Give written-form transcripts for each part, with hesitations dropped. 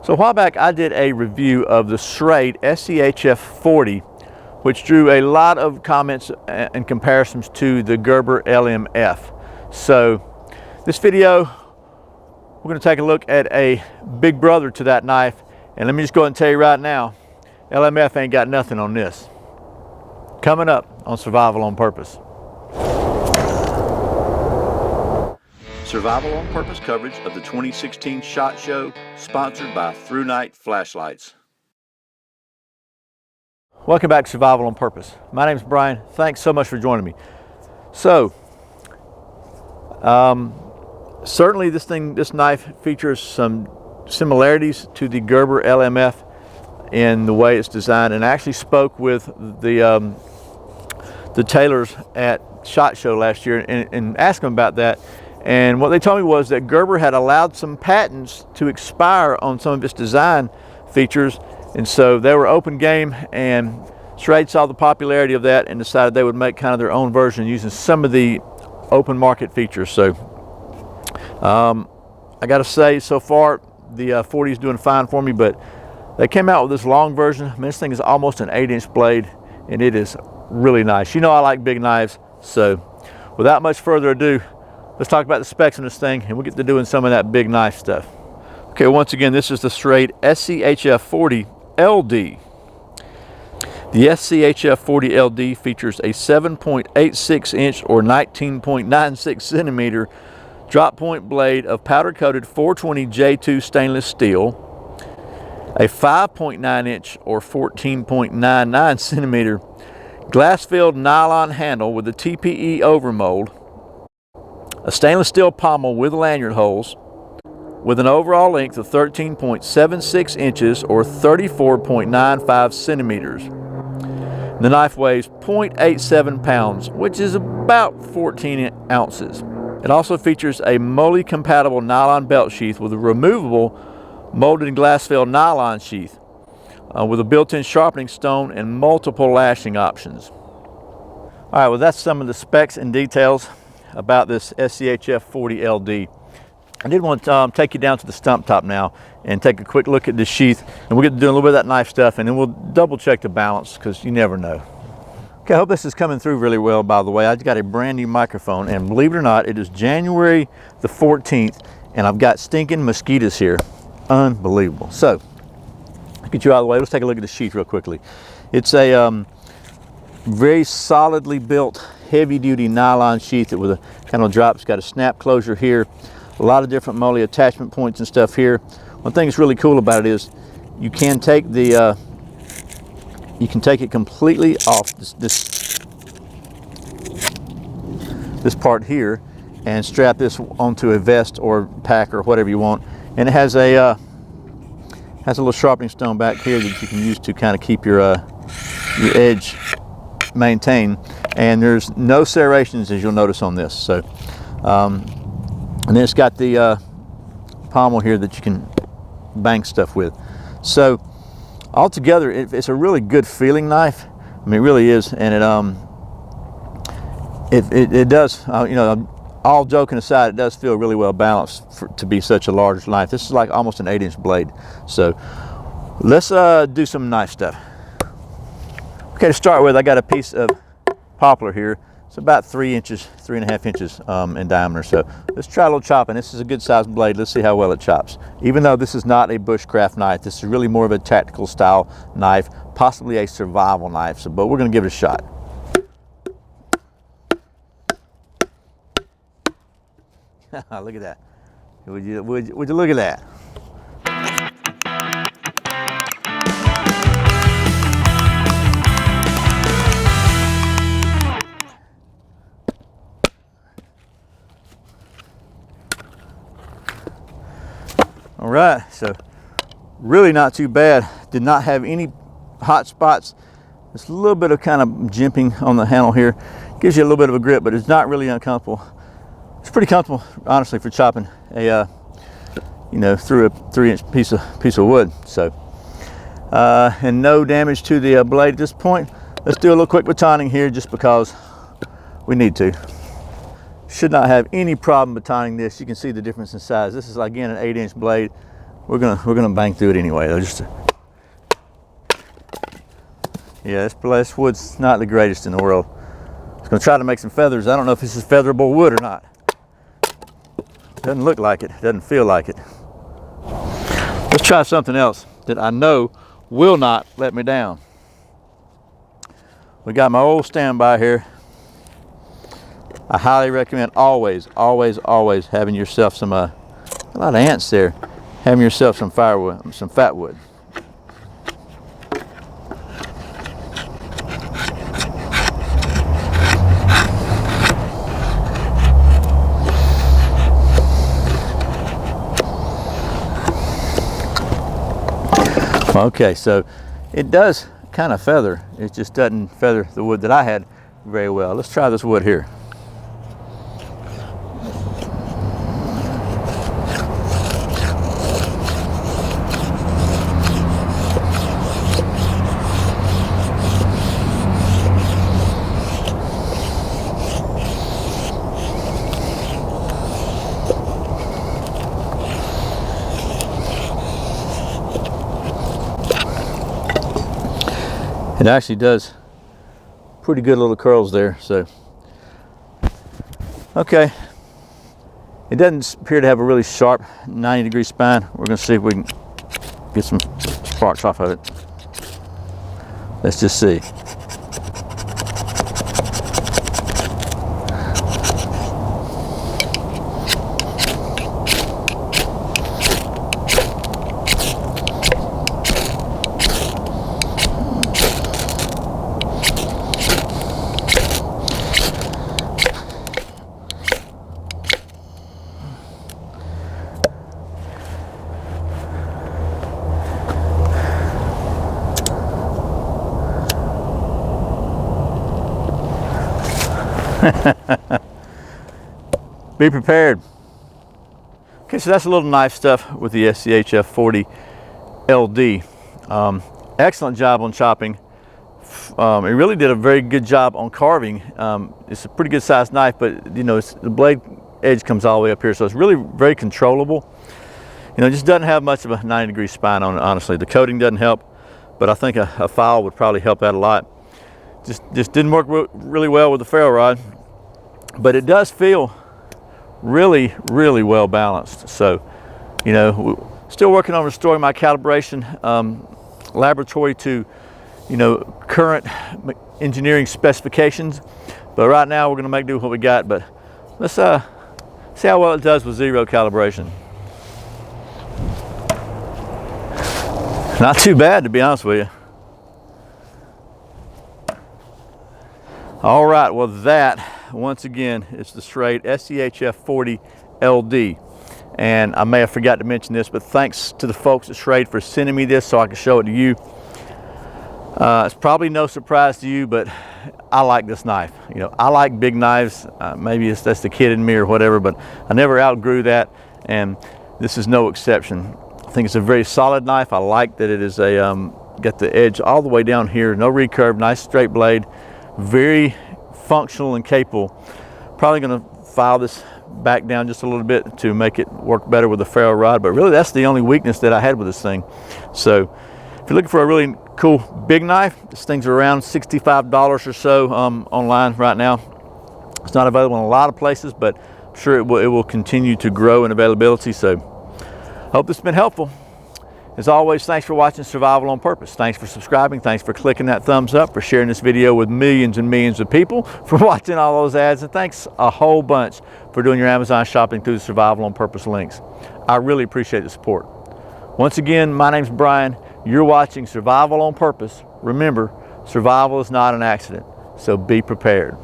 So a while back I did a review of the Schrade SCHF40, which drew a lot of comments and comparisons to the Gerber LMF. So this video, we're going to take a look at a big brother to that knife, and let me just go ahead and tell you right now, LMF ain't got nothing on this. Coming up on Survival on Purpose. Survival on Purpose coverage of the 2016 SHOT Show, sponsored by Through Night Flashlights. Welcome back to Survival on Purpose. My name is Brian. Thanks so much for joining me. So, certainly this knife features some similarities to the Gerber LMF in the way it's designed, and I actually spoke with the tailors at SHOT Show last year and asked them about that. And what they told me was that Gerber had allowed some patents to expire on some of its design features, and so they were open game, and Schrade saw the popularity of that and decided they would make kind of their own version using some of the open market features. So I gotta say, so far the 40 is doing fine for me, but they came out with this long version. I mean, this thing is almost an 8-inch blade, and it is really nice. You know I like big knives, so without much further ado, let's talk about the specs on this thing, and we'll get to doing some of that big knife stuff. Okay, once again, this is the Schrade SCHF40LD. The SCHF40LD features a 7.86 inch or 19.96 centimeter drop point blade of powder coated 420 J2 stainless steel, a 5.9 inch or 14.99 centimeter glass filled nylon handle with a TPE overmold, a stainless steel pommel with lanyard holes, with an overall length of 13.76 inches or 34.95 centimeters. The knife weighs 0.87 pounds, which is about 14 ounces. It also features a MOLLE compatible nylon belt sheath with a removable molded glass filled nylon sheath with a built-in sharpening stone and multiple lashing options. All right, well, that's some of the specs and details about this SCHF40LD. I did want to take you down to the stump top now and take a quick look at the sheath, and we'll get to doing a little bit of that knife stuff, and then we'll double check the balance, because you never know. Okay, I hope this is coming through really well. By the way, I've got a brand new microphone, and believe it or not, it is January the 14th, and I've got stinking mosquitoes here. Unbelievable. So, let's get you out of the way. Let's take a look at the sheath real quickly. It's a very solidly built, heavy-duty nylon sheath with a kind of drop. It's got a snap closure here, a lot of different MOLLE attachment points and stuff here. One thing that's really cool about it is you can take the you can take it completely off this part here and strap this onto a vest or pack or whatever you want, and it has a little sharpening stone back here that you can use to kind of keep your edge maintained, and there's no serrations, as you'll notice on this. So and then it's got the pommel here that you can bang stuff with. So altogether, it's a really good feeling knife. I mean, it really is, and it does, you know, all joking aside, it does feel really well balanced to be such a large knife. This is like almost an 8-inch blade. So let's do some knife stuff. Okay, to start with, I got a piece of poplar here. It's about 3.5 inches in diameter. So let's try a little chopping. This is a good sized blade. Let's see how well it chops. Even though this is not a bushcraft knife, this is really more of a tactical style knife, possibly a survival knife. So, but we're going to give it a shot. Look at that. Would you look at that? All right, so really not too bad. Did not have any hot spots. Just a little bit of kind of jimping on the handle here. Gives you a little bit of a grip, but it's not really uncomfortable. It's pretty comfortable, honestly, for chopping a, you know, through a 3-inch piece of wood. So, and no damage to the blade at this point. Let's do a little quick batoning here, just because we need to. Should not have any problem batoning this. You can see the difference in size. This is, again, an 8-inch blade. we're gonna bang through it anyway. Yeah, this wood's not the greatest in the world. I was gonna try to make some feathers. I don't know if this is featherable wood or not. Doesn't look like it. Doesn't feel like it. Let's try something else that I know will not let me down. We got my old standby here. I highly recommend always having yourself some, a lot of ants there, having yourself some firewood, some fat wood. Okay, so it does kind of feather. It just doesn't feather the wood that I had very well. Let's try this wood here. It actually does pretty good little curls there, so. Okay, it doesn't appear to have a really sharp 90-degree spine. We're gonna see if we can get some sparks off of it. Let's just see. Be prepared. Okay, so that's a little knife stuff with the SCHF40LD. Excellent job on chopping. It really did a very good job on carving. It's a pretty good sized knife, but you know, the blade edge comes all the way up here, so it's really very controllable. You know, it just doesn't have much of a 90-degree spine on it, honestly. The coating doesn't help, but I think a file would probably help out a lot. Just didn't work really well with the ferro rod, but it does feel really well balanced. So, you know, still working on restoring my calibration laboratory to, you know, current engineering specifications. But right now we're going to make do with what we got. But let's see how well it does with zero calibration. Not too bad, to be honest with you. All right, well that, once again, is the Schrade SCHF40LD. And I may have forgot to mention this, but thanks to the folks at Schrade for sending me this so I can show it to you. It's probably no surprise to you, but I like this knife. You know, I like big knives. Maybe that's the kid in me or whatever, but I never outgrew that, and this is no exception. I think it's a very solid knife. I like that it is a got the edge all the way down here, no recurve, nice straight blade. Very functional and capable. Probably going to file this back down just a little bit to make it work better with the ferro rod, but really that's the only weakness that I had with this thing. So if you're looking for a really cool big knife, this thing's around $65 or so online right now. It's not available in a lot of places, but I'm sure it will continue to grow in availability. So I hope this has been helpful. As always, thanks for watching Survival on Purpose. Thanks for subscribing. Thanks for clicking that thumbs up, for sharing this video with millions and millions of people, for watching all those ads, and thanks a whole bunch for doing your Amazon shopping through the Survival on Purpose links. I really appreciate the support. Once again, my name's Brian. You're watching Survival on Purpose. Remember, survival is not an accident, so be prepared.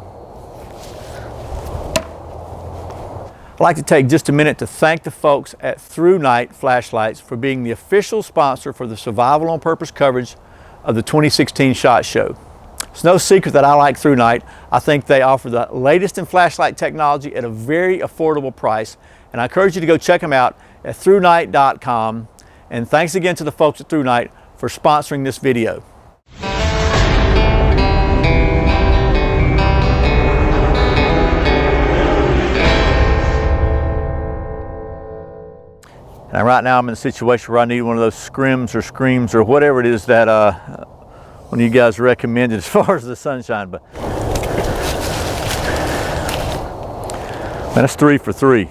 I'd like to take just a minute to thank the folks at Through Night Flashlights for being the official sponsor for the Survival on Purpose coverage of the 2016 SHOT Show. It's no secret that I like Through Night. I think they offer the latest in flashlight technology at a very affordable price, and I encourage you to go check them out at throughnight.com. And thanks again to the folks at Through Night for sponsoring this video. Now right now I'm in a situation where I need one of those scrims or screams or whatever it is that one of you guys recommended as far as the sunshine. But man, that's 3 for 3.